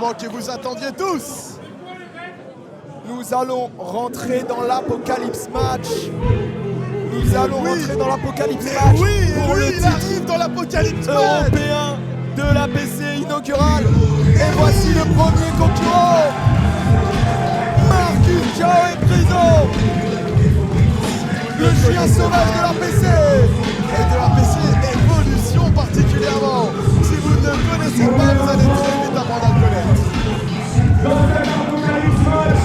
moment que vous attendiez tous. Nous allons rentrer dans l'Apocalypse Match. Nous allons rentrer dans l'Apocalypse Match pour le il titre arrive dans l'Apocalypse Match européen de l'APC inaugural. Et voici le premier concurrent. Marcus Jao est présent. Le chien sauvage de l'APC. Et de l'APC Evolution particulièrement. Si vous ne le connaissez pas, vous allez très vite apprendre à le connaître. Dans cet Apocalypse Match,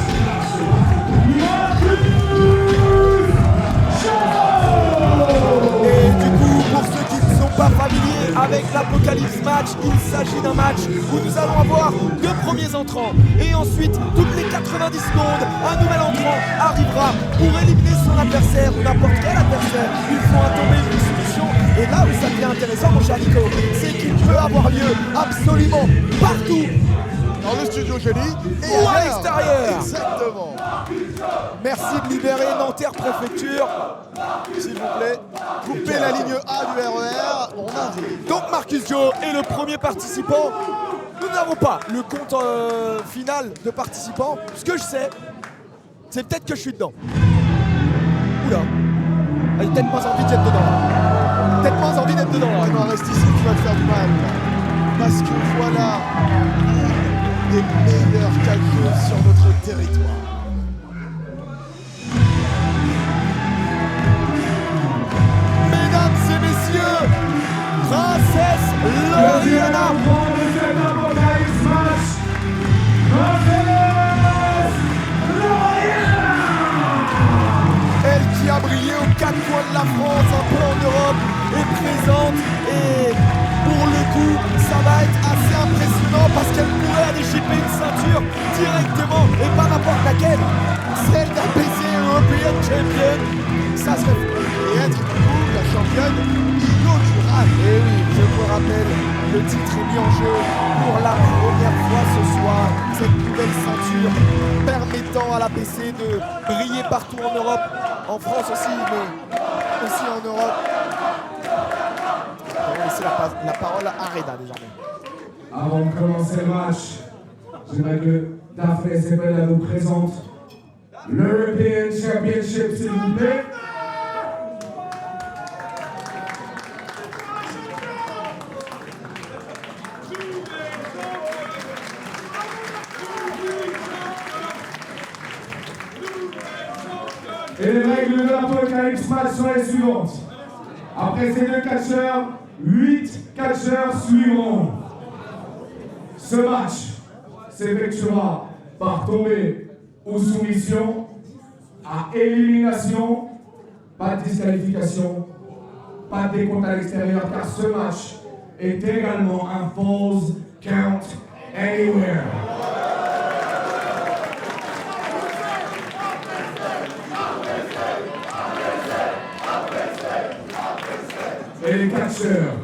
Et du coup, pour ceux qui ne sont pas familiers avec l'Apocalypse Match, il s'agit d'un match où nous allons avoir deux premiers entrants. Et ensuite, toutes les 90 secondes, un nouvel entrant arrivera pour éliminer son adversaire ou n'importe quel adversaire. Il faut un tombé, une soumission. Et là où ça devient intéressant, mon cher Nico, c'est qu'il peut avoir lieu absolument partout. Dans le studio Gély Ou à l'extérieur. Exactement. Merci de libérer Nanterre Préfecture. S'il vous plaît, coupez la ligne A du RER. On arrive. Donc Marcus Jao est le premier participant. Nous n'avons pas le compte final de participants. Ce que je sais, c'est peut-être que je suis dedans. Oula. J'ai peut-être pas envie d'être dedans. Peut-être pas envie d'être dedans. Oh non, reste ici, tu vas te faire du mal. Parce que voilà les meilleurs calculs sur notre territoire. Mesdames et messieurs, Princesse Lauriana. de cet Apocalypse Match, Princesse Lauriana. Elle qui a brillé aux quatre coins de la France, un peu en Europe, est présente et pour le coup, ça va être assez impressionnant parce qu'elle pourrait aller chipper une ceinture directement et pas n'importe laquelle. Celle d'APC European Champion, ça serait fou. Et être du coup la championne inaugurale. Et oui, je vous rappelle, le titre est mis en jeu pour la première fois ce soir. Cette nouvelle ceinture permettant à l'APC de briller partout en Europe, en France aussi, mais aussi en Europe. On va laisser la parole à Reda désormais. Avant de commencer le match, j'aimerais que Daphné Sebela nous présente l'European Championship, s'il vous plaît. Et les règles de l'Apocalypse Match sont les suivantes. Après ces deux catcheurs, 8 catcheurs suivront. Ce match s'effectuera par tombée ou soumission, à élimination, pas de disqualification, pas de décompte à l'extérieur, car ce match est également un Falls Count Anywhere. Et les catcheurs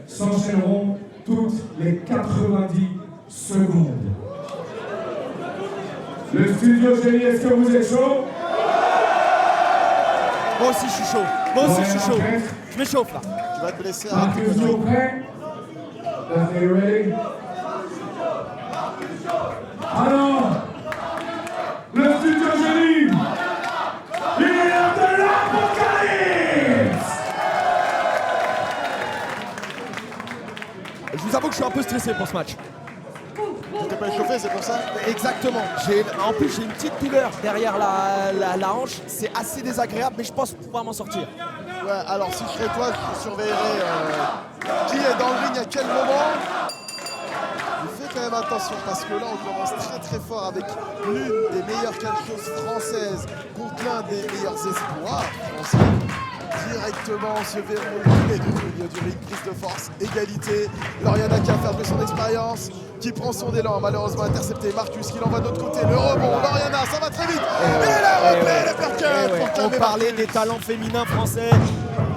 s'enchaîneront toutes les 90 secondes. Le studio Gély, est-ce que vous êtes chaud? Moi aussi je suis chaud. Moi aussi je suis chaud. Je m'échauffe là. Tu vas te blesser à Marcus Jao prêt? Daphné, you ready? Alors, le studio Gély, il est l'heure de l'Apocalypse! Je vous avoue que je suis un peu stressé pour ce match. Tu t'es pas échauffé, c'est pour ça? Exactement. En plus, j'ai une petite douleur derrière la hanche. C'est assez désagréable, mais je pense pouvoir m'en sortir. Ouais, alors si je serais toi, je surveillerais qui est dans le ring à quel moment. Mais fais quand même attention parce que là on commence très très fort avec l'une des meilleures catcheuses françaises contre l'un des meilleurs espoirs français. Directement se verrouille et du milieu du ring, prise de force, égalité. Lauriana qui a fait son expérience, qui prend son élan, malheureusement intercepté. Marcus qui l'envoie de l'autre côté, le rebond, Lauriana, ça va très vite. Et la replay, le percut. On parlait des talents féminins français.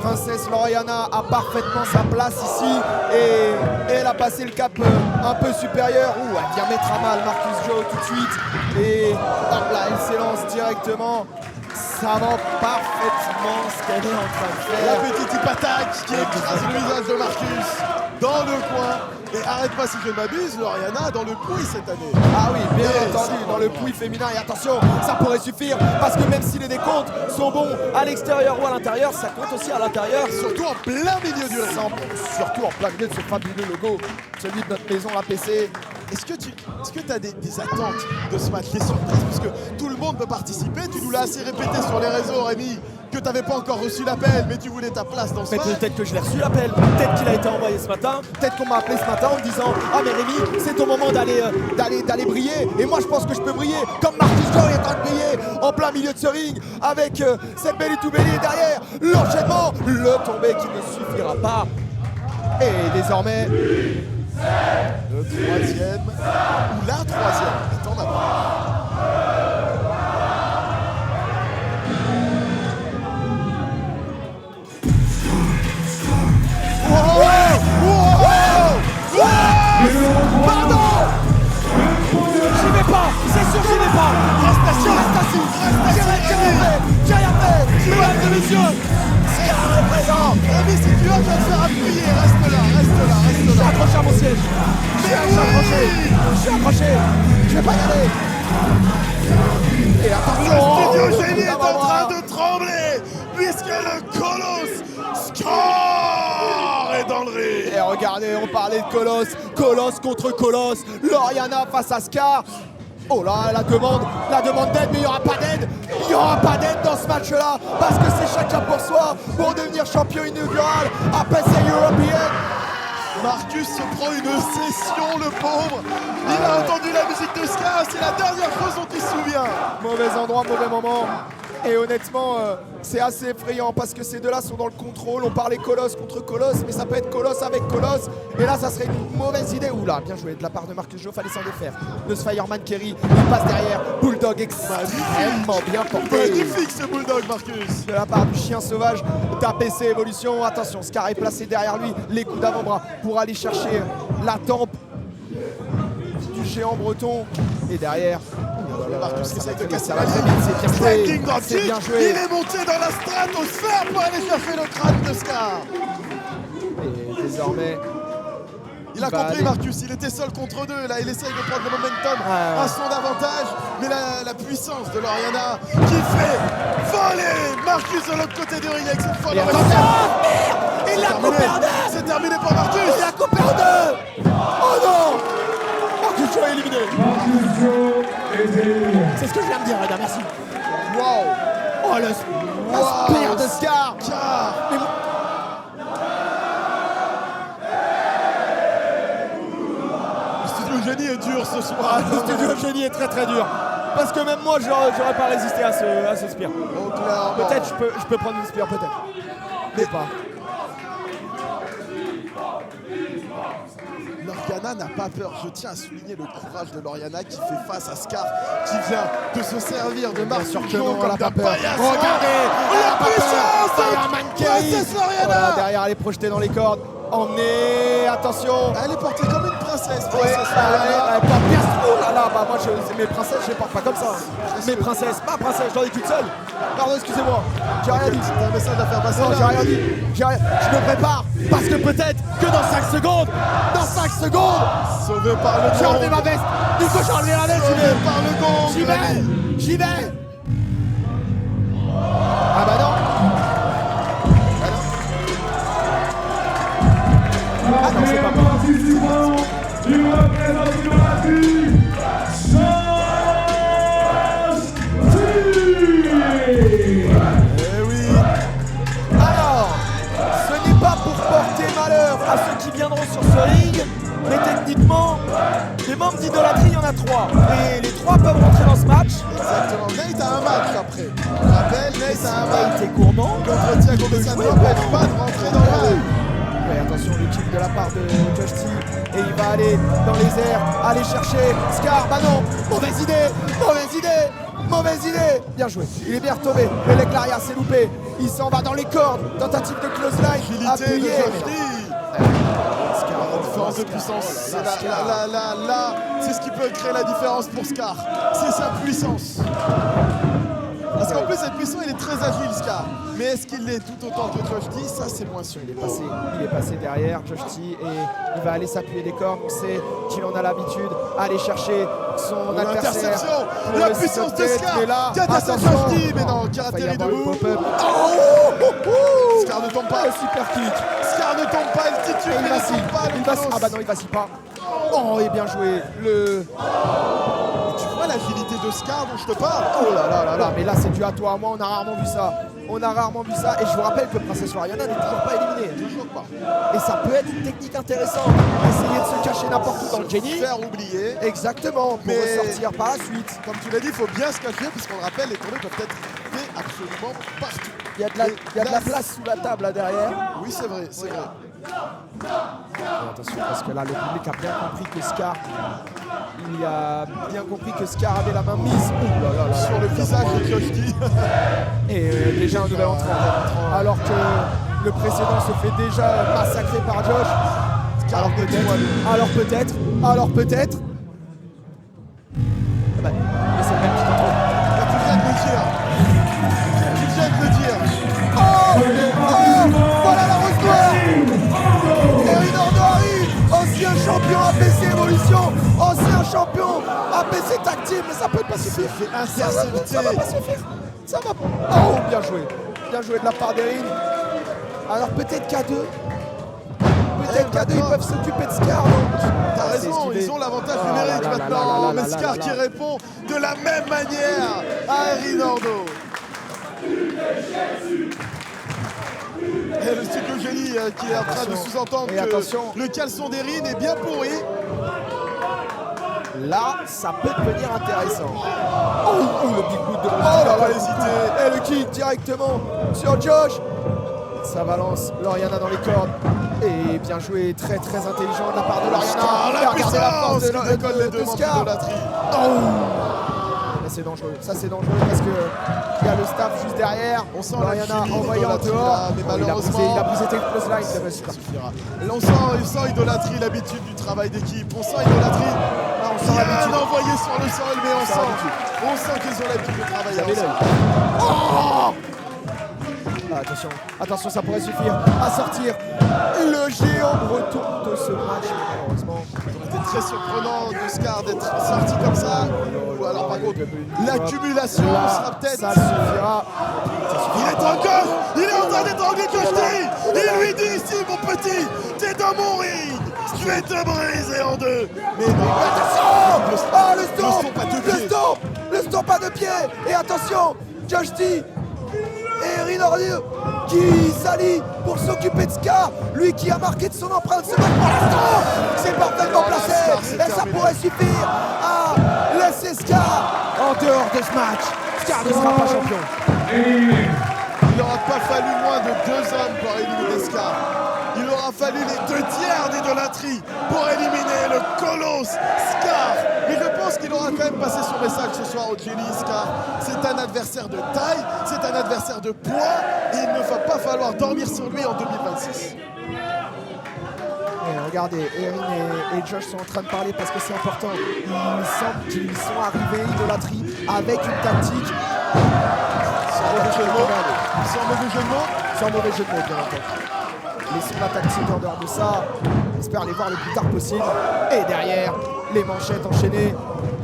Princesse Lauriana a parfaitement sa place ici et elle a passé le cap un peu supérieur. Ouh, elle vient mettre à mal Marcus Jao tout de suite et hop là, elle s'élance directement. Savant parfaitement ce qu'elle est en train de faire. La petite attaque qui écrase le visage de Marcus dans le coin. Et arrête pas si je ne m'abuse, Loriana dans le pouille cette année. Ah oui, bien Et entendu, ça, dans le pouille féminin. Et attention, ça pourrait suffire, parce que même si les décomptes sont bons à l'extérieur ou à l'intérieur, ça compte aussi à l'intérieur. Surtout en plein milieu du ring. Surtout en plein milieu de ce fabuleux logo, celui de notre maison APC. Est-ce que tu as des attentes de ce match, des surprises? Parce que tout le monde peut participer. Tu nous l'as assez répété sur les réseaux, Rémi, que tu n'avais pas encore reçu l'appel, mais tu voulais ta place dans ce Mais match. peut-être que je l'ai reçu l'appel, peut-être qu'il a été envoyé ce matin, peut-être qu'on m'a appelé ce matin en me disant « Ah mais Rémi, c'est ton moment d'aller briller ». Et moi je pense que je peux briller comme Marcus Joe est en train de briller en plein milieu de ce ring avec cette belly to belly derrière, l'enchaînement, le tombé qui ne suffira pas. Et désormais, le troisième, ou la troisième, attends d'abord. pardon, j'y vais pas, c'est sûr j'y vais pas. Reste assis, j'ai rien fait, mesdames et messieurs, Scar est présent. Rémi, si tu veux, je vais te faire appuyer, reste là. Je suis accroché à mon siège, je suis accroché, je vais pas y aller. Et attention, Le studio génie est en train de trembler, puisque le colosse Scar est dans le ring. Et regardez, on parlait de Colosse, Colosse contre Colosse, Loriana face à Scar. Oh là, la demande d'aide, mais il n'y aura pas d'aide. Il n'y aura pas d'aide dans ce match-là, parce que c'est chacun pour soi pour devenir champion inaugural à PC European. Marcus se prend une session, le pauvre. Il a entendu la musique de Scar, c'est la dernière chose dont il se souvient. Mauvais endroit, mauvais moment. Et honnêtement, c'est assez effrayant parce que ces deux-là sont dans le contrôle. On parlait Colosse contre Colosse, mais ça peut être Colosse avec Colosse. Et là, ça serait une mauvaise idée. Oula, bien joué de la part de Marcus Joe, fallait s'en défaire. De ce Fireman Kerry, il passe derrière. Bulldog extrêmement bien porté. Magnifique ce bulldog, Marcus. De la part du chien sauvage d'APC Evolution. Attention, Scar est placé derrière lui. Les coups d'avant-bras pour aller chercher la tempe du géant breton. Et derrière, Marcus essaie de casser ça la va très ligne. vite, c'est bien Standing joué. drop C'est kick. bien Il joué. est monté dans la stratosphère pour aller chercher le crâne de Scar. Et désormais, Il a va compris, aller. Marcus, il était seul contre deux. Là, il essaye de prendre le momentum Ouais. à son avantage. Mais la puissance de Loriana qui fait voler Marcus de l'autre côté du ring avec cette fois Et dans le attention, ciel. il l'a coupé en deux. C'est terminé pour Marcus. Il l'a coupé en deux. Oh non, Marcus Joe est éliminé. Marcus Joe est éliminé. C'est ce que je viens de dire, Reda, merci. Wow. Oh, le spear de Scar. Car Mais le studio génie est dur ce soir. le studio génie est très très dur. Parce que même moi, j'aurais pas résisté à ce spear. Oh, clairement. Peut-être je peux prendre une spear, peut-être. Mais pas. Loriana n'a pas peur. Je tiens à souligner le courage de Loriana qui fait face à Scar, qui vient de se servir de Marcus sûr que Joe non, elle comme a d'un pas peur. paillasson. Regardez, elle a La pas peur. puissance Fireman Kerry. Princesse Loriana. Voilà, derrière, elle est projetée dans les cordes. Emmenée, attention. Elle est portée comme une princesse. Ouais, elle porte bien. Oh là là, bah moi, mes princesses, je les porte pas comme ça. Mes princesses, ma princesse, j'en ai qu'une seule. Pardon, excusez-moi, j'ai rien dit. C'est un message à faire passer. Non, là. j'ai rien dit. Je me prépare parce que peut-être que dans 5 secondes, Sauvé par le j'ai enlevé gong. ma veste. Du coup, j'ai enlevé la veste. Sauvé par le gong. J'y vais. J'y vais. Ah bah non. Après participant, il représente le Eh oui. Alors, ce n'est pas pour porter malheur à ceux qui viendront sur ce ring, mais techniquement, les membres d'idolâtrie, il y en a 3. Et les 3 peuvent rentrer dans ce match. Exactement. Nate a un match après. Je rappelle, Nate a un match. Été gourmand. Contre Thiago Bessa n'empêche pas de rentrer dans le ring. Ouais, attention, le kick de la part de Justy. Et il va aller dans les airs, aller chercher Scar. Bah non, mauvaise idée. Bien joué, il est bien retombé. Mais l'Eclaria s'est loupé. Il s'en va dans les cordes. Tentative de close line. Agilité de Appuyé. Joffrey. La différence de puissance. Là, c'est ce qui peut créer la différence pour Scar. C'est sa puissance. Parce qu'en plus, cette puissance, il est très très agile, Scar. Mais est-ce qu'il l'est tout autant que Josh T? Ça, c'est moins sûr. Il est passé derrière Josh T et il va aller s'appuyer les cordes. On sait qu'il en a l'habitude. Aller chercher son adversaire. L'interception, la puissance de Scar. Attention, Josh T, mais non, qui a atterri debout. Scar ne tombe pas. Le super kick. Scar ne tombe pas, il titube, Il il ne vacille. tombe pas. Il vacille. Ah bah non, il vacille pas. Oh, et bien joué. Tu vois l'agilité de Scar dont je te parle? Oh là là là là, mais là c'est dû à toi, à moi, on a rarement vu ça. On a rarement vu ça et je vous rappelle que Princess Loriana n'est toujours pas éliminée. Toujours pas. Et ça peut être une technique intéressante. Essayer de se cacher n'importe où dans le Jenny. Faire oublier. Exactement, pour Mais- ressortir par la suite. Comme tu l'as dit, il faut bien se cacher, puisqu'on le rappelle, les tournées peuvent être faites absolument partout. Il y a de la place sous la table là derrière. Oui, c'est vrai, c'est vrai. Et attention parce que là le public a bien compris que Scar. Il a bien compris que Scar avait la main mise. Ouh là là là, Sur le visage de Josh T. Et déjà un nouvel entrant. Alors que le précédent se fait déjà massacrer par Josh. Alors peut-être. Ah bah, mais c'est le même qui contrôle. Bah, tu viens de le dire. Tu viens de le dire. Voilà la rose noire. Erin Ordo arrive, ancien champion APC Evolution, ancien champion APC Tag Team, mais ça peut pas suffire. Ça va pas suffire. Ça va. Oh, bien joué. Bien joué de la part d'Erin. Alors peut-être qu'à deux. Peut-être qu'à deux, ils peuvent s'occuper de Scar. T'as raison, ils ont l'avantage numérique maintenant. Mais Scar qui répond de la même manière à Erin Ordo. Et le studio Génie qui est en train de sous-entendre que le caleçon d'Erin est bien pourri. Là, ça peut devenir intéressant. Oh, le big boot de Oh là là, hésité. Et le kick directement sur Josh. Ça balance Loriana dans les cordes. Et bien joué, très très intelligent de la part de Loriana. La Regardez la force puissance qui décolle les deux membres Scar. d'idolâtrie. Mais c'est dangereux, ça c'est dangereux parce que il y a le staff juste derrière. On sent Loriana la chimie envoyé en d'idolâtrie, dehors. là, mais malheureusement, il a poussé tes close line, ça va ça super. suffira. Là, on sent idolâtrie, l'habitude du travail d'équipe. On sent idolâtrie. On sent Bien l'habitude. envoyé sur le sol, mais On sent on sent qu'ils ont l'habitude de travailler Vous avez ensemble. Ah, attention, ça pourrait suffire à sortir le géant breton de ce match, malheureusement. C'était très surprenant de Scar d'être sorti comme ça. Ou alors, par contre, l'accumulation sera peut-être. Ça suffira. Il est encore, il est en train d'étrangler Josh T. Il lui dit ici, mon petit, t'es dans mon ring. Je vais te briser en deux. Mais non, Attention! Ah, le stomp! stomp à deux pieds. Le stomp à deux pieds! Et attention, Josh T et Erin Ordo qui s'allient pour s'occuper de Scar, lui qui a marqué de son empreinte ce match pour l'instant. C'est parfaitement placé Scar, c'est et ça terminé. pourrait suffire à laisser Scar en dehors de ce match. Scar ne sera pas champion. Éliminé. il n'aura pas fallu moins de 2 hommes pour éliminer Scar. Il aura fallu les 2 tiers d'idolâtrie pour éliminer le colosse Scar. Mais je pense qu'il aura quand même passé son message ce soir au Jenny. Scar, c'est un adversaire de taille, c'est un adversaire de poids et il ne va pas falloir dormir sur lui en 2026. Et regardez, Erin et Josh sont en train de parler parce que c'est important. Il semble qu'ils sont arrivés idolâtrie avec une tactique. Sans mauvais jeu de mots. Sans mauvais jeu de mots. Sans mauvais jeu de mots, bien entendu. Laissons la tactique en dehors de ça. On espère les voir le plus tard possible. Et derrière, les manchettes enchaînées.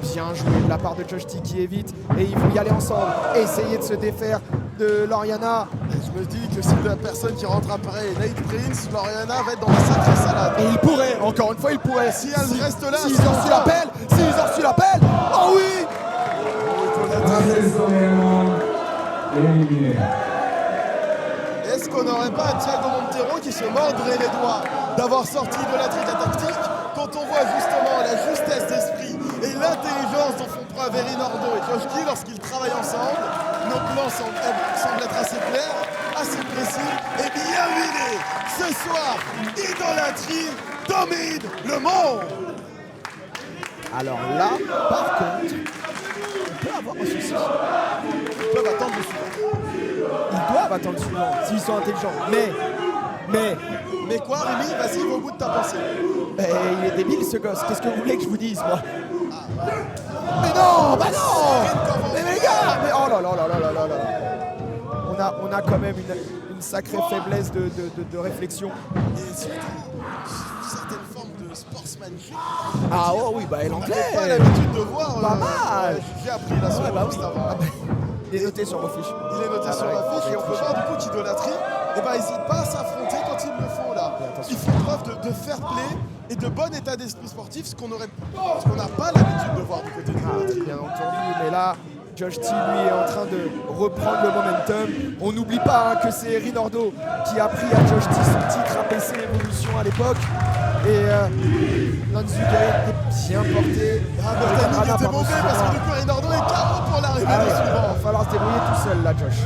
Bien joué de la part de Josh T qui évite. Et ils vont y aller ensemble. Essayer de se défaire de Loriana. Je me dis que si la personne qui rentre après est Nate Prince, Loriana va être dans la sacrée salade. Et il pourrait, encore une fois, il pourrait. Si elle reste là, s'ils ont reçu l'appel, oh oui! Princess Loriana éliminé. Est-ce qu'on n'aurait pas un Thiago Montero qui se mordrait les doigts d'avoir sorti de la tactique quand on voit justement la justesse d'esprit et l'intelligence dont font preuve Erin Ordo et Josh T lorsqu'ils travaillent ensemble? Nos plans semblent être assez clairs, assez précis et bien huilés. Ce soir, idolâtrie domine le monde. Alors là, par contre, on peut avoir un souci. Ils peuvent attendre le suivant. Ils doivent attendre le suivant, s'ils sont intelligents. Mais quoi, Rémi? Vas-y, va au bout de ta pensée. Il est débile ce gosse, qu'est-ce que vous voulez que je vous dise, moi? Mais non, bah non! Mais les gars, mais oh là là là là là là là! on a quand même une sacrée faiblesse de réflexion. Et surtout, une certaine forme de sportsmanship. Ah oh oui, bah On l'anglais. n'avait pas l'habitude de voir. Pas mal. J'ai appris la soirée bah oui. juste avant. Il est noté sur vos fiches. Il est noté Ah sur bah la oui. fiche et on peut voir du coup qu'idolâtrie, n'hésite pas à s'affronter quand ils le font là. attention. Ils font preuve de fair play et de bon état d'esprit sportif, ce qu'on n'a pas l'habitude de voir du côté d'idolâtrie. Bien entendu, mais là, Josh T lui est en train de reprendre le momentum. On n'oublie pas que c'est Rinordo qui a pris à Josh T son titre, a baissé l'évolution à l'époque. Et Nanzuke est bien porté. Le timing était mauvais parce que du coup Rinordo est KO pour l'arrivée Ah du ouais, il suivant. va falloir se débrouiller tout seul là, Josh.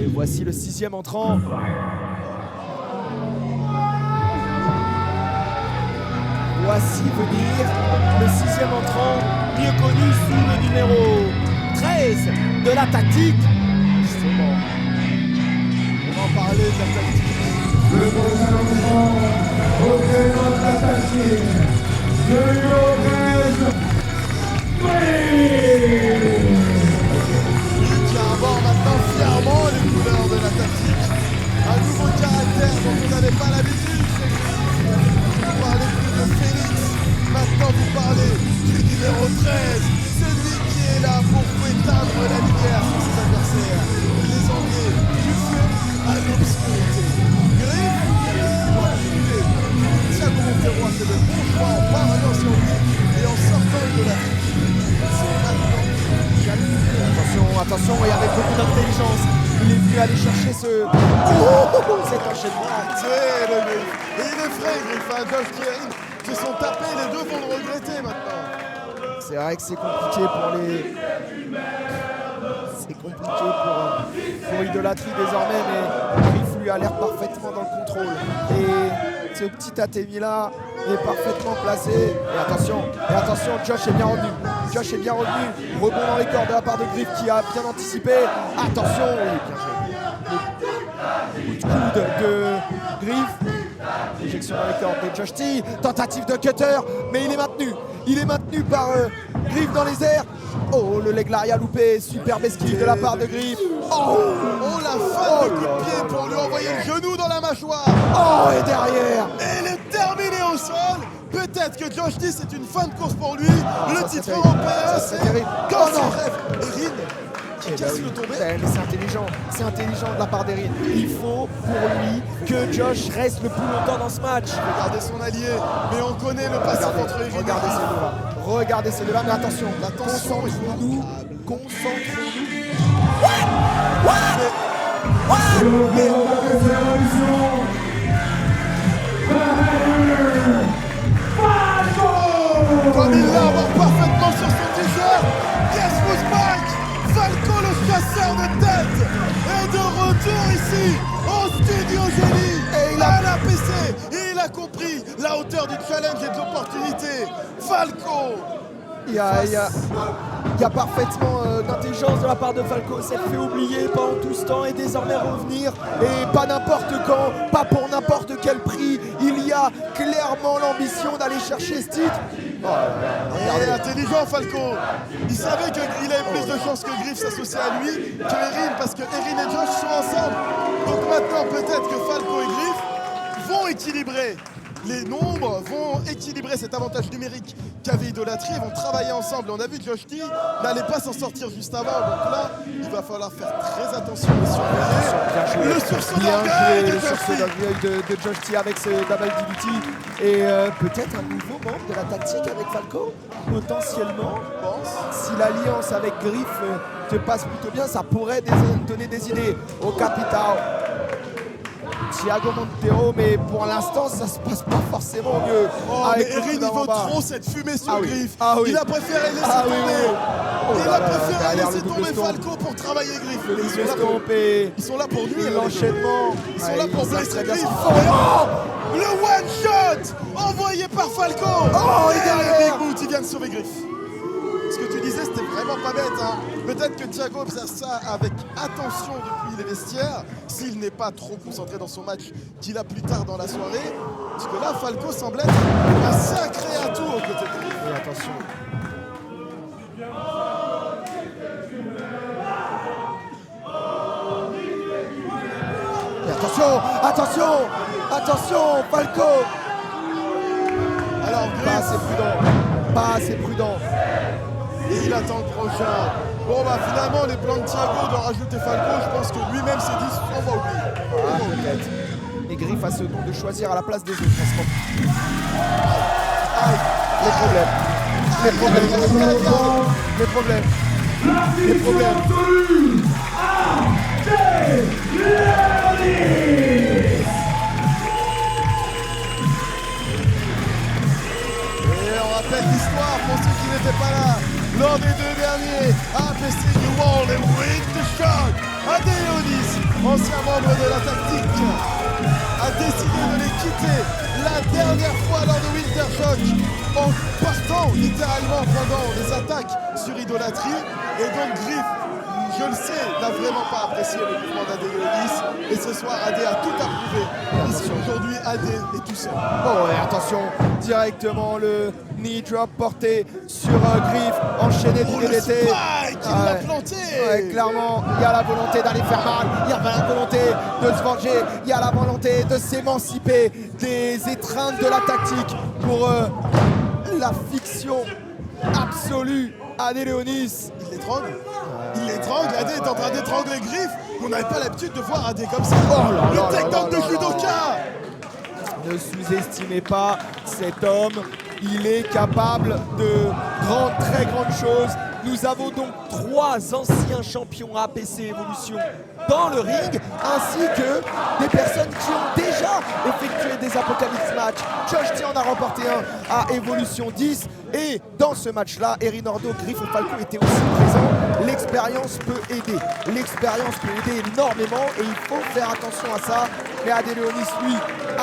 Et voici le 6e entrant. Voici venir le 6e entrant, mieux connu sous le numéro 13 de la tactique. Justement, On va en parler de la tactique. Le prochain entrant, représentant la tactique, le numéro 13, Qui arbore maintenant fièrement les couleurs de la tactique. Un nouveau caractère dont vous n'avez pas l'habitude. Vous parlez plus de Phoenix. Maintenant vous parlez du numéro 13. Celui qui est là pour éteindre la lumière sur ses adversaires. Les envier du feu à l'obscurité. Griff doit tuer. Thiago Monteiro a fait le bon choix en parlant sur lui et en sortant de la C'est maintenant. attention, et avec beaucoup d'intelligence, il est venu aller chercher cet enchaînement. C'est le Griff. Et il est frais, Griff. Josh Thierry se sont tapés, les deux vont le regretter maintenant. C'est vrai que c'est compliqué pour les. C'est compliqué pour Idolâtrie désormais, mais Griff lui a l'air parfaitement dans le contrôle. Et ce petit Atemi là est parfaitement placé. Et attention, Josh est bien revenu. Josh est bien revenu. Rebond dans les cordes de la part de Griff qui a bien anticipé. Attention, oui, bien joué. Coup de coude de Griff. Éjection dans les cordes de Josh T. Tentative de cutter, mais il est maintenu. Il est maintenu par Griff dans les airs. Oh, le leg lariat loupé. Superbe esquive de la part de Griff. Oh, La fin de coup de pied pour lui envoyer le genou dans la mâchoire. oh, et derrière. Et il est terminé au sol. Peut-être que Josh T, c'est une fin de course pour lui. Le ça, titre c'est européen, terrible. Ça, c'est c'est terrible. quand Oh, son non. rêve. Erin qui casse le tombé. Mais c'est intelligent de la part d'Erin. Il faut pour lui que Josh reste le plus longtemps dans ce match. Regardez son allié, mais on connaît le passif entre Erin et Regardez Griff. ces deux-là. Regardez ces deux-là, mais attention, L'attention est concentrons-nous. le représentant de cette révolution, Comme il l'arbore parfaitement sur son t-shirt, Guess who's back? Falco, le chasseur de tête, est de retour ici, au Studio Génie, et il a la PC, et il a compris la hauteur du challenge et de l'opportunité. Falco, Il y a parfaitement d'intelligence de la part de Falco, s'être fait oublier pendant tout ce temps et désormais revenir, et pas n'importe quand, pas pour n'importe quel prix. Il y a clairement l'ambition d'aller chercher ce titre. Oh là là, il est intelligent Falco. Il savait qu'il avait plus de chances que Griff s'associe à lui que Erin, parce que Erin et Josh sont ensemble. Donc maintenant peut-être que Falco et Griff vont équilibrer les nombres, vont équilibrer cet avantage numérique qu'avait Idolâtrie, vont travailler ensemble. On a vu que Josh T n'allait pas s'en sortir juste avant, donc là il va falloir faire très attention et surveiller le sursaut d'orgueil de le Josh sursaut T. d'orgueil de Josh T avec ce double DDT. Et peut-être un nouveau membre de la tactique avec Falco, potentiellement. Je pense. Si l'alliance avec Griff te passe plutôt bien, ça pourrait donner des idées au Capital. Thiago Monteiro, mais pour l'instant ça se passe pas forcément mieux. Oh, avec mais le Erin, coup il d'avant veut bas. trop cette fumée sur Ah oui. Griff. Ah oui. Il a préféré laisser Ah oui, tomber. oui. Oh Il là a là, préféré derrière laisser le double tomber stomp. Falco pour travailler Griff. Le Ils double sont là pour- stomp et Ils sont là pour nuire. l'enchaînement. Ils sont là pour ils savent blesser très bien ce Griff. qu'ils font. Oh, le one shot envoyé par Falco. Oh, et et derrière. le Big Boot, il vient de sauver Griff. Ce que tu disais, c'était vraiment pas bête. Hein. Peut-être que Thiago observe ça avec attention depuis les vestiaires, s'il n'est pas trop concentré dans son match qu'il a plus tard dans la soirée. Parce que là, Falco semble être un sacré atout aux côtés de Griff. Et attention. attention, attention, attention, Falco. Alors Pas Griff, assez prudent, pas assez prudent. et il attend le prochain. Bon bah finalement les plans de Thiago de rajouter Falco, je pense que lui-même s'est dit on va oublier. Ah, peut-être. Et Griff a ce don de choisir à la place des autres en ce moment. Aïe, Les problèmes, les problèmes, les problèmes, les problèmes. Et on rappelle l'histoire pour ceux qui n'étaient pas là. Lors des 2 derniers, APC New World et Winter Shock, Adelionis, ancien membre de la tactique, a décidé de les quitter la dernière fois lors de Winter Shock en partant littéralement pendant les attaques sur idolâtrie. Et donc Griff, je le sais, n'a vraiment pas apprécié le mouvement d'Adelionis. Et ce soir, AD a tout approuvé. Ici aujourd'hui, AD est tout seul. Oh, et attention, directement le knee drop porté sur Griff, enchaîné du Oh, le DDT. spike, il l'a planté. Ouais, clairement, il y a la volonté d'aller faire mal, il y a la volonté de se venger, il y a la volonté de s'émanciper des étreintes de la tactique pour la fiction absolue. Adelionis. Il l'étrangle. Il l'étrangle. AD est en train d'étrangler Griff. On n'avait pas l'habitude de voir AD comme ça. Oh là Le là takedown là de là judoka. Ne sous-estimez pas cet homme, il est capable de grandes, très grandes choses. Nous avons donc 3 anciens champions APC Evolution dans le ring, ainsi que des personnes qui ont déjà effectué des Apocalypse matchs. Josh T en a remporté un à Evolution 10, et dans ce match-là, Erin Ordo, Griff et Falco étaient aussi présents. L'expérience peut aider. L'expérience peut aider énormément et il faut faire attention à ça. Mais Adelionis, lui,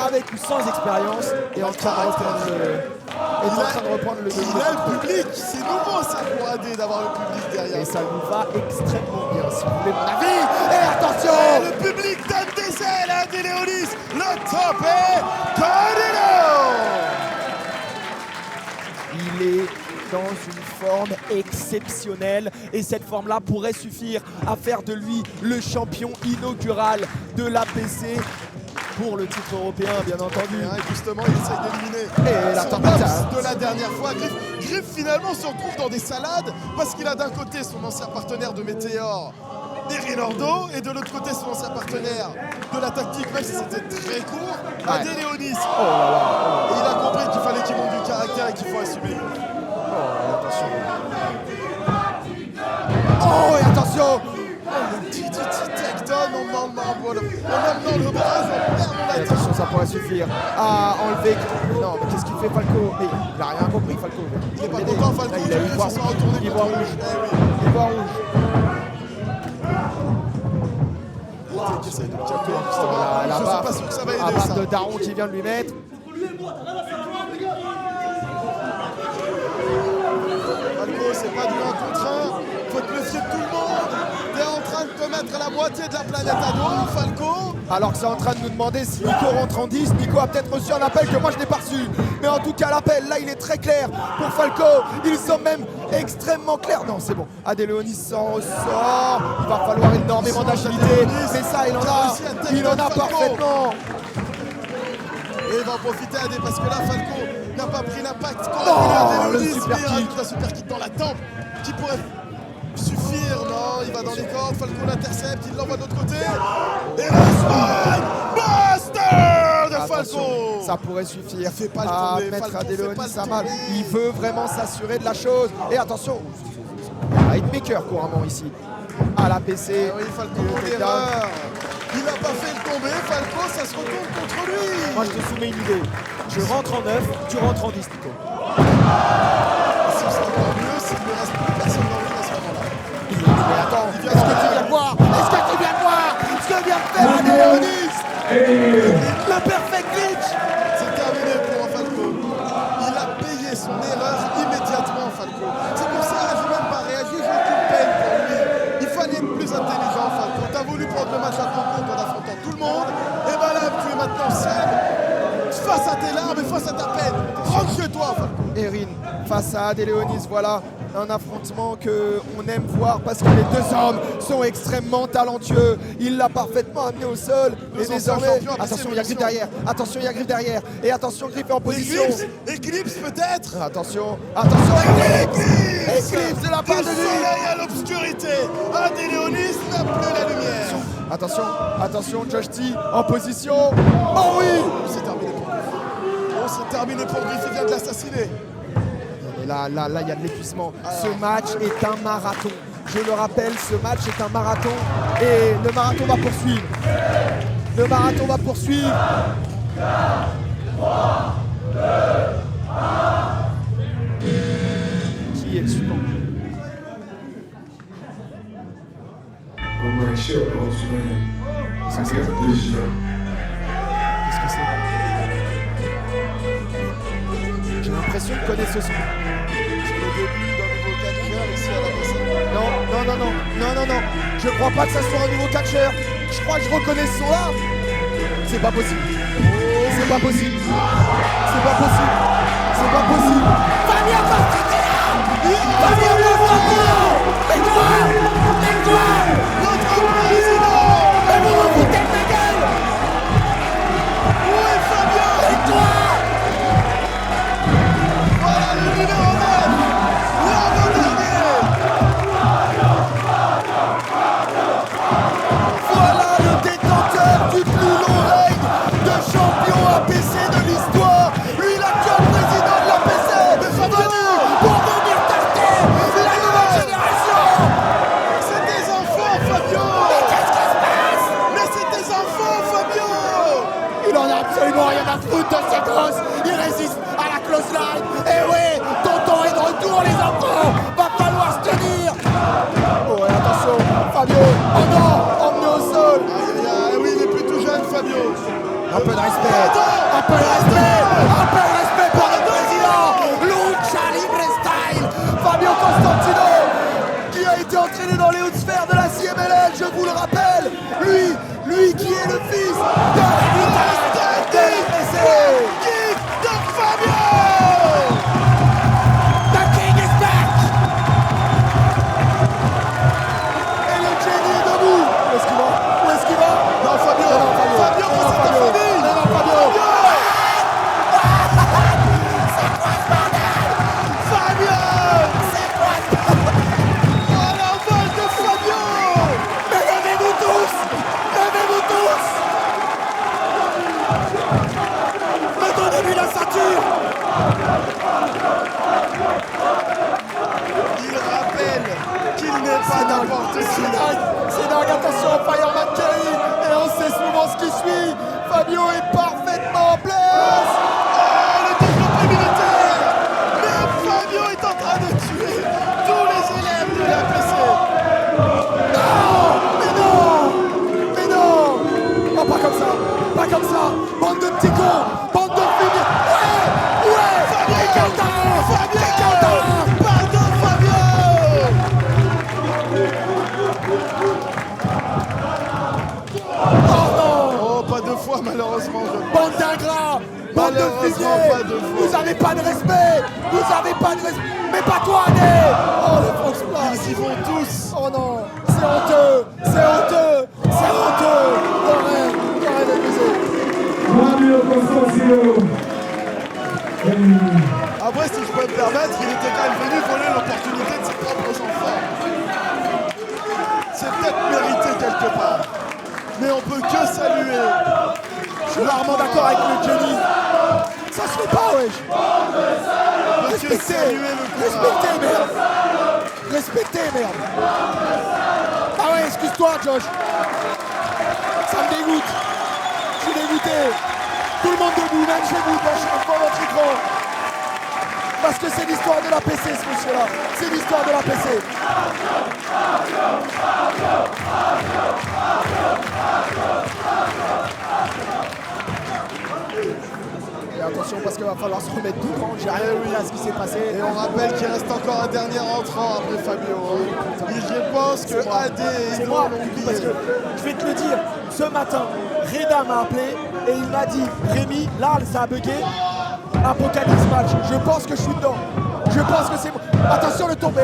avec ou sans expérience, est en train de reprendre le Il a le public. C'est nouveau ça pour AD d'avoir le public derrière. et ça nous va extrêmement bien, si vous voulez mon avis. Et attention, Et le public donne des ailes à Adelionis. Le top est Cardino. il est dans une forme exceptionnelle et cette forme-là pourrait suffire à faire de lui le champion inaugural de l'APC pour le titre européen, bien entendu. Et justement, il essaye d'éliminer Et la son tornade. boss de la dernière fois. Griff finalement se retrouve dans des salades parce qu'il a d'un côté son ancien partenaire de Météor, Erin Ordo, et de l'autre côté son ancien partenaire de la tactique, même si c'était très court, Adelionis. Oh là là, Et il a compris qu'il fallait qu'il monte du caractère et qu'il faut assumer. attention. Oh, et attention. Le petit takedown en emmenant le bras, on perd mon Et attention. attention, ça pourrait suffire à enlever. Non, mais qu'est-ce qu'il fait Falco? Mais il a rien compris, Falco. Il est pas content, Falco, Là, il Griff, a eu voit se sont retournés il voit contre lui. rouge. Eh oui. Il voit rouge. Qui essaye de le capter, Oh, justement. la Je suis barre. pas sûr que ça va La aider barre ça. de Daron qui vient de lui mettre. Falco, c'est pas du 1 contre 1. Faut te méfier de tout le monde. T'es en train de te mettre à la moitié de la planète à dos, Falco. Alors que c'est en train de nous demander si Nico rentre en 10. Nico a peut-être reçu un appel que moi je n'ai pas reçu. Mais en tout cas, l'appel, là, il est très clair pour Falco. Ils sont même extrêmement clairs. Non, c'est bon. Adelionis s'en ressort. Il va falloir énormément d'agilité. Mais ça, il en a. Il en a parfaitement. Et il va en profiter AD parce que là, Falco n'a pas pris l'impact. Oh, Quand le il super il rajoute un super kick dans la tempe qui pourrait suffire. Non, il va dans les cordes. Falco l'intercepte, il l'envoie de l'autre côté. Et le spike Buster de Attention, Falco. ça pourrait suffire Fais pas le à tomber, mettre Falco, fais pas Adelionis le à mal. tomber. Il veut vraiment s'assurer de la chose. Et attention, hitmaker couramment ici à la PC. Ah oui, Falco, Et le pour takedown. l'erreur. Il n'a pas fait le tomber. Falco, ça se retourne contre lui. Moi je te soumets une idée. Je rentre en 9, tu rentres en 10, Nico. Si c'est encore mieux, s'il ne reste plus personne dans le ring à ce moment-là. Mais attends, est-ce que tu viens de voir? Est-ce que tu viens de voir ce que vient de faire Adelionis? Le perfect glitch. C'est terminé pour Falco. Il a payé son erreur immédiatement, Falco. C'est pour ça que je n'ai même pas réagi, j'ai aucune peine pour lui. Il fallait être plus intelligent, Falco. T'as voulu prendre le match à ton compte en affrontant tout le monde. Et ben là, tu es maintenant seul. Face à tes larmes et face à ta peine. Rentre chez toi, Falco. Erin face à Adelionis, voilà un affrontement qu'on aime voir parce que les deux hommes sont extrêmement talentueux. Il l'a parfaitement amené au sol. Et désormais, attention, il y a Griff derrière. Attention, il y a Griff derrière. Et attention, Griff est en position. Eclipse peut-être. Attention, attention, Eclipse. Eclipse de la part de Du lui. soleil à l'obscurité. AD Léonis n'a plus la lumière. Attention, attention, Josh T en position. Oh oui. C'est terminé pour Griff. Oh, c'est terminé pour Griff, il vient de l'assassiner. Et là, il y a de l'épuisement. Ce match est un marathon. Je le rappelle, ce match est un marathon. Et le marathon va poursuivre. Le marathon va poursuivre. 3, 2, 1. Qui est le suivant? On my shit goes man. I got this shit. Qu'est-ce que c'est? J'ai l'impression de connaître ce son. C'est le début d'un nouveau catcheur ici à la PC. Non, non, non, non, non, non, non. Je crois pas que ça soit un nouveau catcheur. Je crois que je reconnais ce son là. C'est pas possible. C'est pas possible. C'est pas possible. C'est pas possible. Fabien Constantino. Fabien Constantino. Mais quoi? Mais quoi? Notre président. Mais vous vous foutez de ma gueule. Où est Fabien? Mais quoi? Voilà le numéro 9. L'avant-dernier. Voilà le détenteur du plus long règne de champion APC de l'histoire. Lui, l'actuel président de l'APC. Venu pour venir tester la nouvelle génération. C'est tes enfants, Fabio. Mais qu'est-ce qui se passe? Mais c'est tes enfants, Fabio. Il en a absolument rien à foutre de ses gosses. Il résiste à la close line. Et oui, tonton est de retour, les enfants. Va falloir se tenir. Oh, et attention, Fabio. Oh non, emmené au sol. Aïe, aïe, aïe, oui, il est plus tout jeune, Fabio. Un peu de respect. Un peu de respect. Un peu de respect pour le président. Lucha Libre Style. Fabio Constantino, qui a été entraîné dans les hautes sphères de la CMLL, je vous le rappelle. Lui qui est le fils de l'APC. Kick de Fabio. The King is back. Et le Jenny est debout. Où est-ce qu'il va? Où est-ce qu'il va? Non, Fabio. Fabio, Non, c'est ta Fabio. famille. Non, Fabio. Fabio. C'est quoi? Oh, l'envol de Fabio. Mais levez-vous tous! Levez-vous tous! Me donnez-lui la ceinture! Il rappelle qu'il n'est pas n'importe qui. C'est dingue, attention au Fireman Kerry! Et on sait souvent ce qui suit! Fabio est parfaitement en place! Oh, le développé militaire. Mais Fabio est en train de tuer tous les élèves de l'APC. Non! Mais non! Mais non! Oh, pas comme ça! Pas comme ça! Bande de petits cons! Bande de filles! Ouais! Ouais! Fabio! Et Caltara! Fabio! Et Caltara! Pardon, Fabio. Oh non! Oh, pas deux fois malheureusement. Bande d'ingrats! Bande de Malheureusement, fusillés! pas deux fois. Vous avez pas de respect! Vous avez pas de respect! Mais pas toi, Adé! Oh, le Fox Splash! Ils y vont tous. Oh non! C'est honteux! C'est honteux! C'est honteux! Arrête d'abuser! Fabio Constantino. Après, si je peux me permettre, il était quand même venu voler l'opportunité de ses propres enfants. C'est peut-être mérité quelque part. Mais on peut que saluer. Je suis rarement d'accord avec le Jenny. Ça se fait pas, wesh! On peut que Respectez! saluer le courage. Respectez, merde! Respectez, merde! Ah ouais, excuse-toi, Josh! Ça me dégoûte! Je suis dégoûté! Tout le monde debout, même chez vous, devant votre écran! Parce que c'est l'histoire de la PC, ce monsieur-là! C'est l'histoire de la PC! Et attention, parce qu'il va falloir se remettre tout grand, j'ai rien vu à ce qui s'est passé. Et on rappelle qu'il reste encore un dernier entrant après Fabio. Je pense que AD et C'est Ivo moi, l'ont oublié. parce que je vais te le dire, ce matin, Reda m'a appelé et il m'a dit, Rémi, là ça a bugué, Apocalypse match, je pense que je suis dedans. Je Je pense que c'est bon. Attention le tombé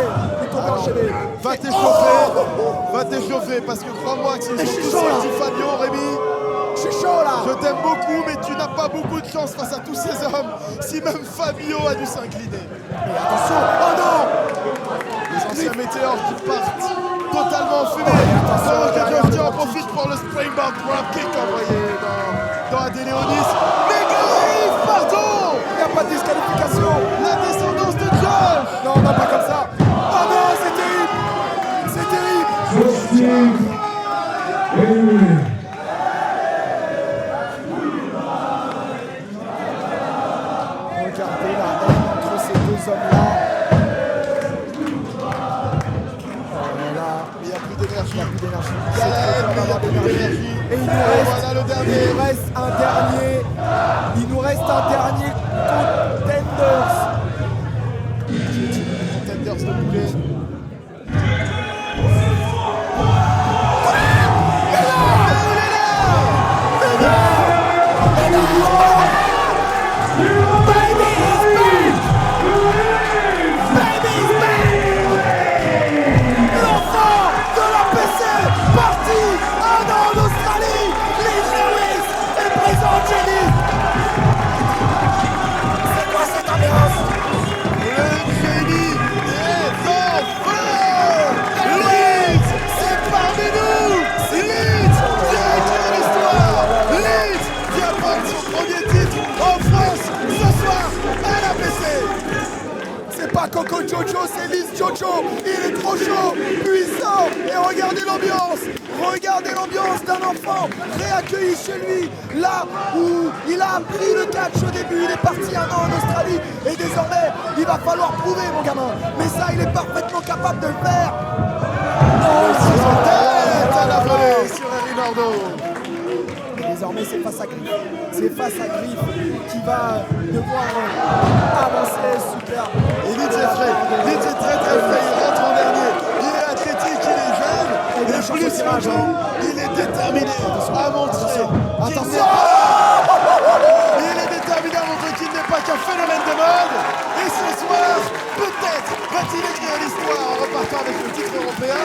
enchaîné. Va t'échauffer, va t'échauffer parce que crois-moi que s'ils Mais sont je suis tous chaud, là. sortis Fabio, Rémi, Je suis chaud là. je t'aime beaucoup mais tu n'as pas beaucoup de chance face à tous ces hommes si même Fabio a dû s'incliner. Mais attention. Oh non. Les anciens météores qui partent totalement en fumée. attention, Pendant que derrière Georgie le en drop profite pour le springboard dropkick envoyé dans Adéléonis. Mais Garif, pardon. Il n'y a pas de disqualification. La descendance de Josh. Non, non, pas comme ça. Oh non, c'est terrible. C'est terrible. Josh Steve éliminé. Regardez la haine entre ces deux hommes-là. Il n'y a plus d'énergie. Il n'y a plus d'énergie. Il y a la haine, mais il n'y a plus d'énergie. Et Voilà le dernier. il nous reste un dernier. Il nous reste un dernier contenders. Contenders de poulet. L'enfant de la PC parti un an en Australie. Leeds Lewis est présent, Jenny. C'est quoi cette ambiance? Le génie est en feu. Leeds, c'est parmi nous. Leeds qui a écrit l'histoire. Leeds qui apporte son premier titre en France ce soir à la PC. C'est pas Coco Jojo, c'est Liz Jojo. Il est trop chaud, puissant. Et regardez l'ambiance d'un enfant réaccueilli chez lui, là où il a appris le catch au début. Il est parti un an en Australie et désormais il va falloir prouver, mon gamin. Mais ça, il est parfaitement capable de le faire. Tête à la volée sur Harry Nardo. Désormais, c'est face à Griff. C'est face à Griff qui va devoir avancer. Super. Et Leeds est frais. Leeds est très très frais. Il rentre en dernier. Il est athlétique, il est jeune. Et plus surtout, il est déterminé à montrer qu'il n'est pas... Il est déterminé à montrer qu'il n'est pas qu'un phénomène de mode. Et ce soir, peut-être va-t-il écrire l'histoire en repartant avec le titre européen.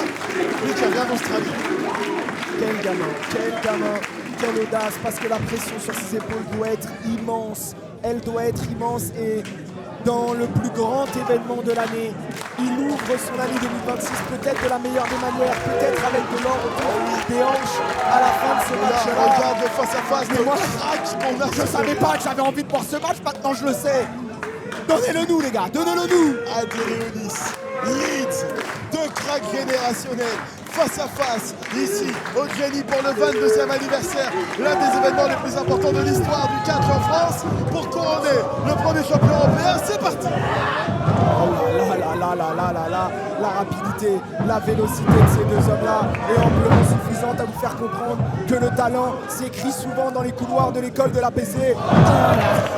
Lui qui vient d'Australie. Quel gamin, quelle audace, parce que la pression sur ses épaules doit être immense. Elle doit être immense et dans le plus grand événement de l'année, il ouvre son année 2026 peut-être de la meilleure des manières, peut-être avec de l'or autour des hanches à la fin de ce match-là. Regarde le face à face de moi, crack qu'on a. Je savais pas que j'avais envie de voir ce match, maintenant je le sais. Donnez-le nous les gars, donnez-le nous. Adéléonis, Leeds, deux cracks générationnels face à face, ici, au Jenny pour le 22e anniversaire, l'un des événements les plus importants de l'histoire du catch en France, pour couronner le premier champion européen. C'est parti. Oh là, la rapidité, la vélocité de ces deux hommes-là est amplement suffisante à vous faire comprendre que le talent s'écrit souvent dans les couloirs de l'école de la PC.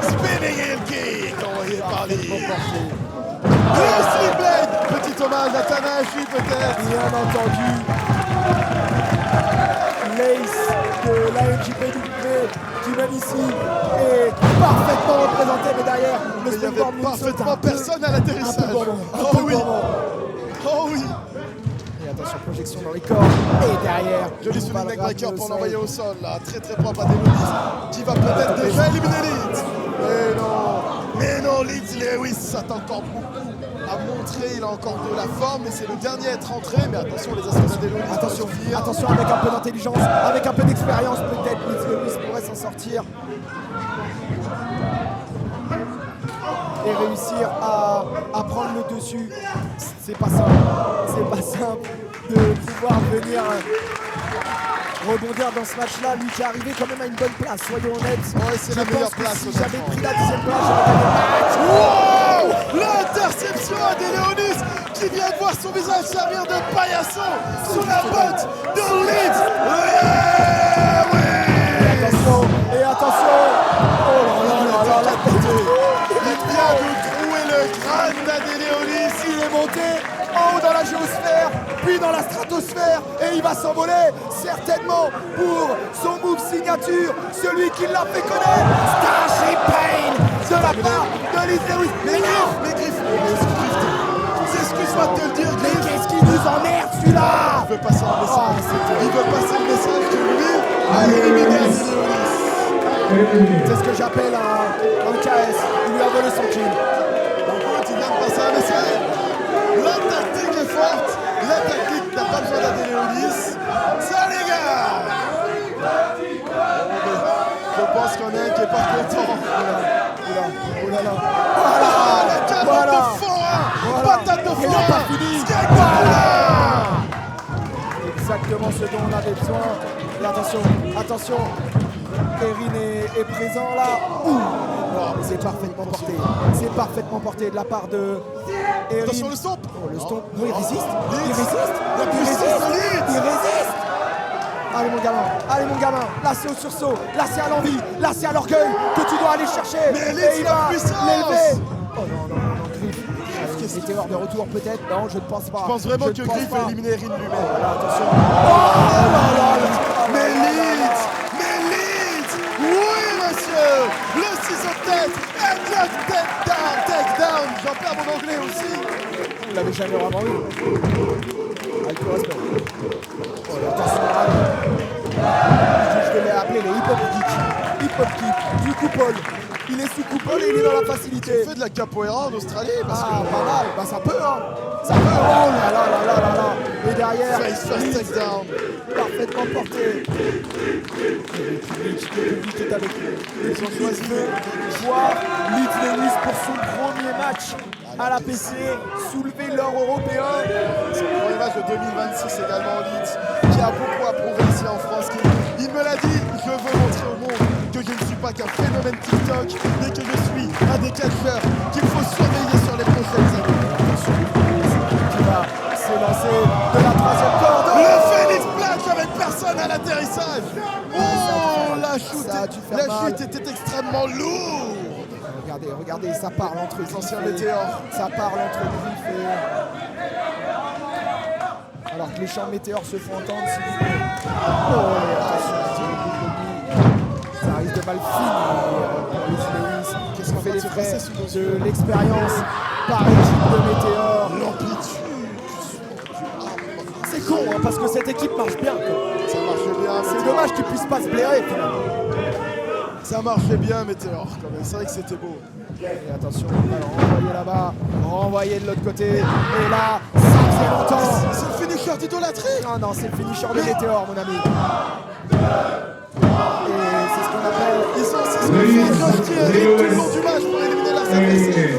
Spinning heel kick envoyé par Lee. Le Street Blade, petit hommage à Tanahashi peut-être. Bien entendu, l'ace de la NJPW qui même ici est parfaitement représenté, mais derrière le Il n'y springboard avait moonsault, parfaitement personne à un l'atterrissage. peu gourmand, un Oh peu oui, gourmand. oh oui. Et attention, projection dans les corps, et derrière, Joli une swing balle neckbreaker rate pour au l'envoyer sol. au sol là, très très propre à Leeds qui va peut-être déjà éliminer Leeds. Mais non, Leeds Lewis s'attend encore beaucoup à montrer, il a encore de la forme, mais c'est le dernier à être rentré. Mais attention, les assauts d'Adéléonis. Attention, avec un peu d'intelligence, avec un peu d'expérience, peut-être Leeds Lewis pourrait s'en sortir. Et réussir à prendre le dessus. C'est pas simple de pouvoir venir rebondir dans ce match-là. Lui qui est arrivé quand même à une bonne place, soyons honnêtes. Ouais, c'est la meilleure place. Si j'avais pris la 10e place, j'aurais gagné le match. Wow, l'interception d'Adéléonis qui vient de voir son visage servir de paillasson sous la botte de Leeds. Et attention. Oh là là, Il vient de trouer le crâne d'Adéléonis. il est monté en haut dans la géosphère, puis dans la stratosphère, et il va s'envoler certainement pour son move signature, celui qui l'a fait connaître, Starship Pain. de la part de Leeds Lewis. Mais Griff, excuse-moi de te le dire, Mais Griff. qu'est-ce qui nous emmerde celui-là? Il veut passer un message. Il veut passer le message que lui a éliminé Azeléolis. C'est ce que j'appelle un KS. Il lui a volé son kill. Écoute, il vient de passer un message. La tactique est forte. La tactique n'a pas besoin d'Azeléolis. Ça les gars. Je pense qu'on a un qui est pas content. Oh là là. Voilà, la carotte Voilà. de forain. Voilà. Patate de Et forain. non, pas fini. Voilà. Exactement ce dont on avait besoin. Et attention. Erin est présent là. C'est parfaitement porté. C'est parfaitement porté de la part de Erin. Attention le stomp. Oh, le stomp. Non, il résiste. La puissance de Leeds. Il résiste. Allez mon gamin, là c'est au sursaut, là c'est à l'envie, là c'est à l'orgueil que tu dois aller chercher. Mais et il la va puissance. l'élever. Oh non, Griff. Météore de retour peut-être? Non, je ne pense pas. Je pense vraiment Je que ne pense Griff pas. a éliminé Erin lui-même. Voilà, attention. Mais Leeds. Oui monsieur. Le ciseau de tête. Headlock takedown. J'en perds mon anglais aussi. Vous l'avez jamais vraiment vu. Avec tout respect. Oh, et attention, je vais l'appeler les hip-hop kick. Du coupole. Il est sous coupole et il est dans la facilité. Il fait de la capoeira en Australie parce que... Pas mal. Bah ça peut, hein. Ça peut. Oh là là. Et derrière, Face first takedown. parfaitement porté. Le public est avec lui. Ils ont choisi Voir Leeds Lewis pour son premier match à la PC, soulever l'or européen. C'est le premier match de 2026 également en Leeds, qui a beaucoup à prouver ici en France. Il me l'a dit, je veux montrer au monde que je ne suis pas qu'un phénomène TikTok, mais que je suis un des catcheurs qu'il faut surveiller sur les prochaines années. Qui va s'élancer de la troisième corde. Le Phoenix Splash avec personne à l'atterrissage. Oh, la chute était extrêmement lourde. Regardez, ça parle entre L'ancien Griff et- Météore. Ça parle entre Griff et... Alors que les chants de Météore se font entendre, s'il vous plaît. Oh, attention, ça risque de mal finir pour Leeds Lewis. Qu'est-ce qu'on fait les frais de l'expérience par équipe de Météore. L'amplitude. C'est con, hein, parce que cette équipe marche bien, quoi. Ça marchait bien. C'est Météore. dommage qu'ils puissent pas se blairer, finalement. Ça marchait bien, Météore. Quand même. C'est vrai que c'était beau. Et attention, renvoyer là-bas, renvoyer de l'autre côté. Et là, ça faisait longtemps. C'est le finisher d'idolâtrie. Non, c'est le finisher de Météore, mon ami. Et c'est ce qu'on appelle... Ils sont aussi ce que fait Josh Thierry tout le long du match pour éliminer leur adversaire.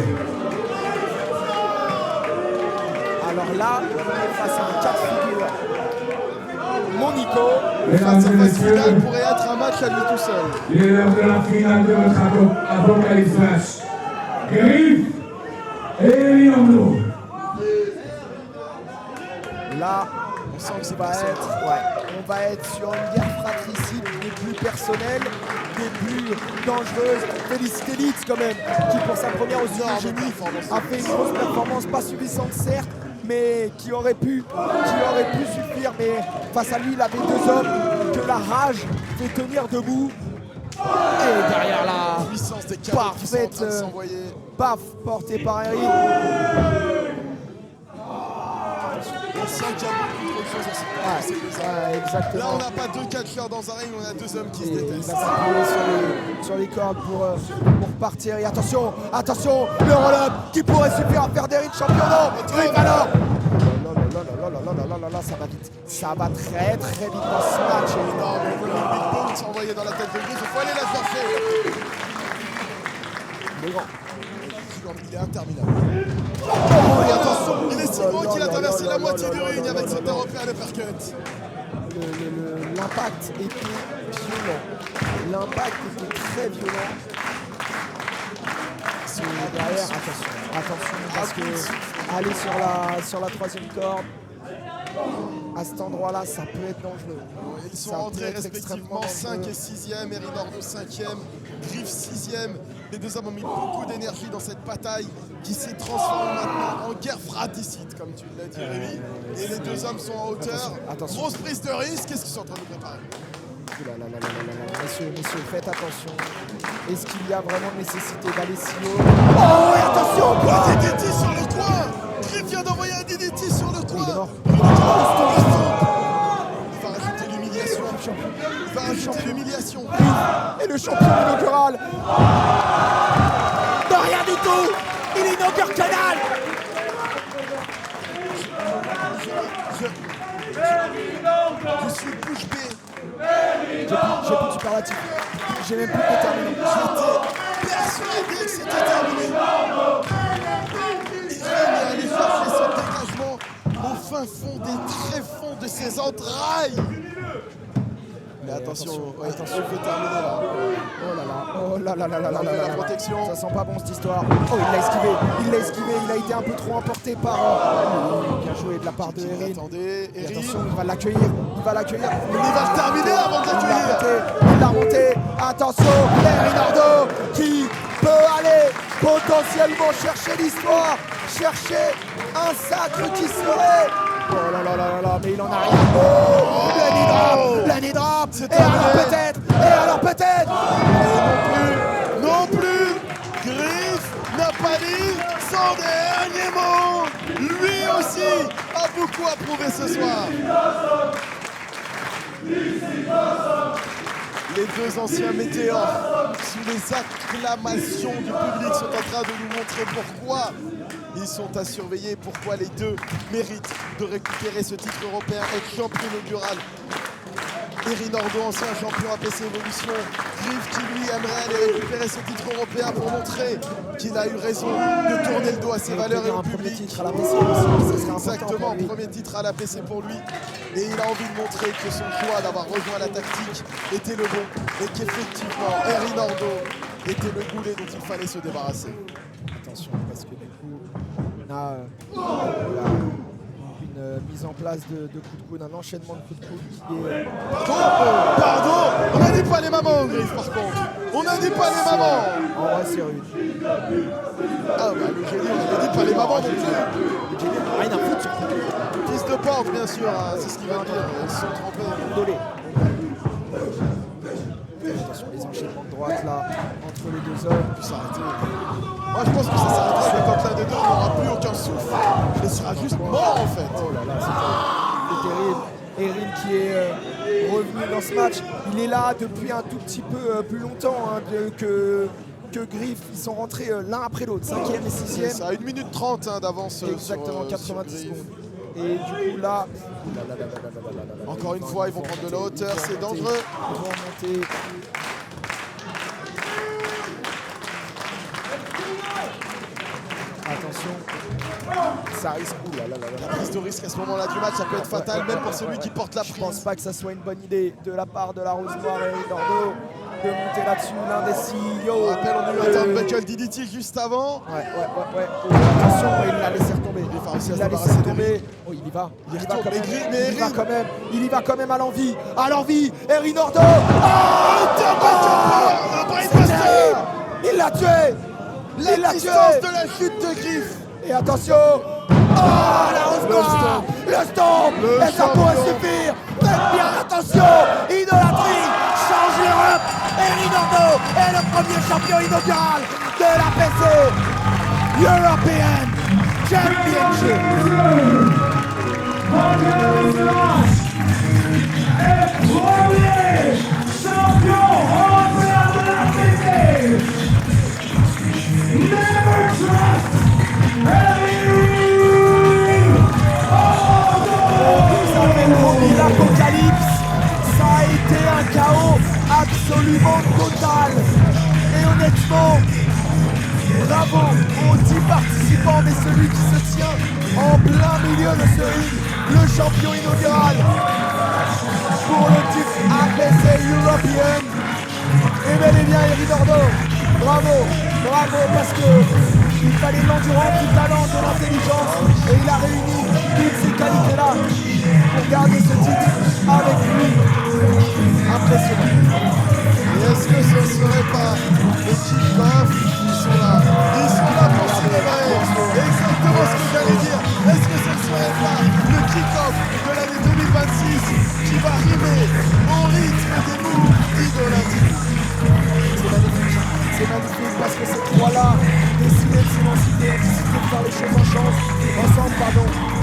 Alors là, face à un cas de figure, mon Nico, Mesdames Face et à face finale messieurs, pourrait être un match à lui tout seul. il est l'heure de la finale de votre Apocalypse Match. Griff et Erin. là, On sent que c'est on pas va être sur une guerre fratricide des plus personnelles, des plus dangereuses. Félicité Leeds quand même, qui pour sa première au Énorme Génie performance. a fait une grosse performance, pas suffisante certes, mais qui aurait pu suffire. Mais face à lui, il avait deux hommes que la rage fait tenir debout. Et derrière la puissance des cartes qui sont en train de s'envoyer. paf porté par Eric. On sent qu'il y a beaucoup de choses en ces deux hommes. Exactement. Là, on n'a pas deux catcheurs dans un ring, on a deux hommes qui se Et il détestent. va s'appuyer sur les cordes pour partir. Et attention, le roll-up qui pourrait suffire à faire d'Eric champion. Non, Griff alors. Ça va vite. Ça va très très vite dans ce match. Non, mais voilà, le big boom s'est envoyé dans la tête de Griff. Il faut aller la chercher. Le grand. Il est interminable. Oh, et attention, il est si grand qu'il a traversé la moitié du ring avec son européen uppercut. L'impact était violent. L'impact était très violent. Derrière, attention, parce que aller sur la troisième corde, à cet endroit-là, ça peut être dangereux. Ils sont Ça peut rentrés être respectivement extrêmement 5 et 6e, Erin Ordo 5e, Griff 6e. Les deux hommes ont mis beaucoup d'énergie dans cette bataille qui s'est transformée maintenant en guerre fratricide, comme tu l'as dit, Rémi. Et les deux hommes sont en hauteur. Attention. Grosse prise de risque. Qu'est-ce qu'ils sont en train de préparer? Messieurs, faites attention. Est-ce qu'il y a vraiment nécessité d'aller si haut? Oh, et attention! Un DDT sur le coin. Griff vient d'envoyer un DDT sur le coin. Il est mort. Il va rajouter l'humiliation. Il va rajouter l'humiliation. Et le champion inaugural. Non, rien du tout. Il inaugure que dalle. Je suis bouche bée. J'ai plus de superlatif. J'ai même plus de déterminant. J'étais persuadé que c'était terminé. Il est allé chercher son dégagement au fin fond des tréfonds de ses entrailles. Mais attention, il faut terminer là. Oh là là. La protection. Ça sent pas bon cette histoire. Oh, il l'a esquivé. Il a été un peu trop emporté par. Bien joué de la part de Erin. Attendez, Et Erin. attention, il va l'accueillir. Il va le terminer avant de l'accueillir. Il l'a remonté. Attention, Erin Ordo qui peut aller potentiellement chercher l'histoire, chercher un sacre qui serait. Oh là, mais il en a rien. Oh, la knee drop. Et alors peut-être. Non plus. Griff n'a pas dit son dernier mot. Lui aussi a beaucoup approuvé ce soir. Les deux anciens météores, sous les acclamations du public, sont en train de nous montrer pourquoi ils sont à surveiller, pourquoi les deux méritent de récupérer ce titre européen, être champion inaugural. Erin Ordo, ancien champion APC Evolution, Griff qui lui aimerait aller récupérer ce titre européen pour montrer qu'il a eu raison de tourner le dos à ses valeurs et au public. Titre à l'APC aussi, Exactement, premier titre à l'APC pour lui. Et il a envie de montrer que son choix d'avoir rejoint la tactique était le bon et qu'effectivement Erin Ordo était le goulet dont il fallait se débarrasser. Attention, parce que du coup, on a une mise en place de coups de coude, un enchaînement de coups de coude qui est... Pardon, on n'a dit pas les mamans, Griff, par contre. On n'a dit pas les mamans. En vrai, c'est rude. Ah bah le génie, on n'a dit pas les mamans non plus. Le génie n'a rien à foutre sur le coup. Fils de porte, bien sûr, hein, c'est ce qu'il va dire. Ils se sont trompés. Dolé. Attention, les enchaînements de droite là, entre les deux hommes. Puis s'arrêter. Moi je pense que ça s'arrêtera quand l'un des deux n'aura plus aucun souffle. Il sera juste mort en fait. Oh là là, c'est terrible. Erin qui est revenu dans ce match. Il est là depuis un tout petit peu plus longtemps hein, que Griff. Ils sont rentrés l'un après l'autre, 5e et 6e. C'est à 1 minute 30 hein, d'avance. Exactement, sur 90 Griff. secondes. Et du coup là, Encore une fois, ils vont prendre de la hauteur, c'est dangereux. Ils vont remonter. Attention, ça risque. La prise de risque à ce moment-là du match, ça peut être fatal, même pour celui qui porte la Je pense prise. pas que ça soit une bonne idée de la part de la Rose Noire et Erin Ordo de monter là-dessus, l'un des CEO. On rappelle, on a eu un turnbuckle DDT juste avant. Ouais. Attention, il l'a laissé retomber. Il Il l'a laissé retomber. Oh, il y va. Il y va quand même. Il y va quand même. Il y va quand même à l'envie. À l'envie. Erin Ordo. Il l'a tué. La distance de la chute de Griff. Et attention. Oh, la Rose Noire. Le stomp. Et ça pourrait suffire. Faites bien attention. Idolâtrie. Change l'Europe. Erin Ordo est le premier champion inaugural de la PC European Championship. Premier champion européen de la PC. Never trust Ça fait promis l'apocalypse. Ça a été un chaos absolument total. Et honnêtement, bravo aux 10 participants, mais celui qui se tient en plein milieu de ce ring, le champion inaugural pour le titre APC European. Et bel et bien Erin Ordo, bravo, parce que il fallait de l'endurance, du talent, de l'intelligence, et il a réuni toutes ces qualités-là pour garder ce titre avec lui. Impressionnant. Et est-ce que ce ne serait pas les kick-off qui sont là? Ils sont là pour célébrer. Exactement ce que j'allais dire. Est-ce que ce ne serait pas le kick-off de l'année 2026 qui va rimer au rythme des moves d'Idolati. C'est magnifique parce que ces trois-là décident de s'émanciper, décident de faire les choses ensemble,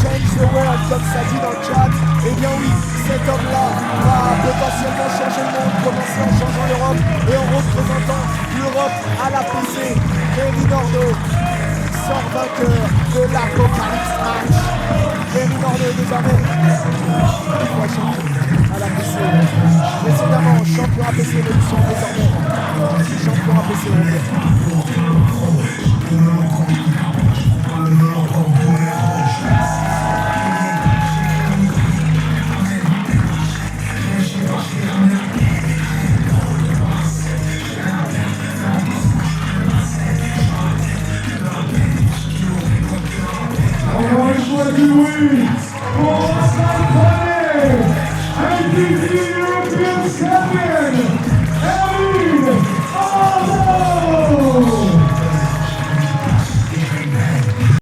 change the world comme ça dit dans le chat. Eh bien oui, cet homme-là va potentiellement changer le monde, commencer en changeant l'Europe et en représentant l'Europe à la PC. Ferry Nordo sort vainqueur de l'Apocalypse Match. Ferry Nordo désormais à la PC. Précédemment, champion APC d'édition, désormais champion APC européen. Encore une fois du bruit pour Raphaël Cornet avec